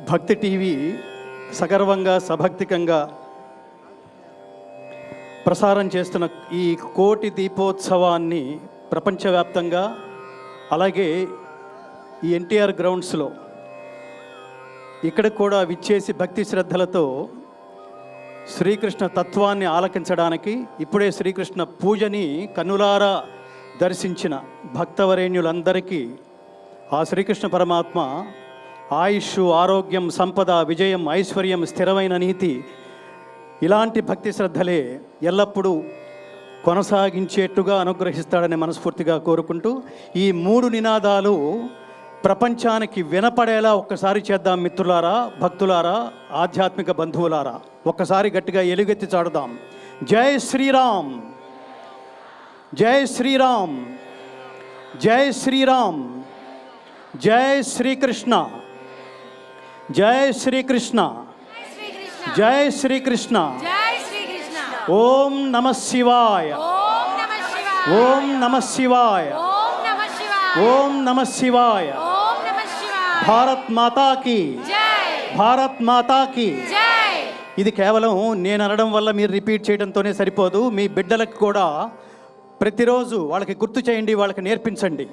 భక్తి టీవీ సగర్వంగా సభక్తికంగా ప్రసారం చేస్తున్న ఈ కోటి దీపోత్సవాన్ని ప్రపంచవ్యాప్తంగా అలాగే ఈ ఎన్టీఆర్ గ్రౌండ్స్లో ఇక్కడ కూడా విచ్చేసి భక్తి శ్రద్ధలతో శ్రీకృష్ణ తత్వాన్ని ఆలకించడానికి ఇప్పుడే శ్రీకృష్ణ పూజని కన్నులారా దర్శించిన భక్తవరేణ్యులందరికీ ఆ శ్రీకృష్ణ పరమాత్మ ఆయుష్, ఆరోగ్యం, సంపద, విజయం, ఐశ్వర్యం, స్థిరమైన నీతి ఇలాంటి భక్తి శ్రద్ధలే ఎల్లప్పుడూ కొనసాగించేట్టుగా అనుగ్రహిస్తాడని మనస్ఫూర్తిగా కోరుకుంటూ ఈ 3 నినాదాలు ప్రపంచానికి వినపడేలా ఒక్కసారి చేద్దాం మిత్రులారా, భక్తులారా, ఆధ్యాత్మిక బంధువులారా. ఒక్కసారి గట్టిగా ఎలుగెత్తి చాడుదాం. జై శ్రీరామ్, జై శ్రీరామ్, జై శ్రీరామ్, జై శ్రీకృష్ణ, జై శ్రీకృష్ణ, జై శ్రీకృష్ణ. ఓం నమ శివాయ, ఓం నమ శివాయ, ఓం నమ శివాయ. భారత్ మాతా కీ, భారత్ మాతా కీ. ఇది కేవలం నేను అనడం వల్ల మీరు రిపీట్ చేయడంతోనే సరిపోదు. మీ బిడ్డలకు కూడా ప్రతిరోజు వాళ్ళకి గుర్తు చేయండి, వాళ్ళకి నేర్పించండి.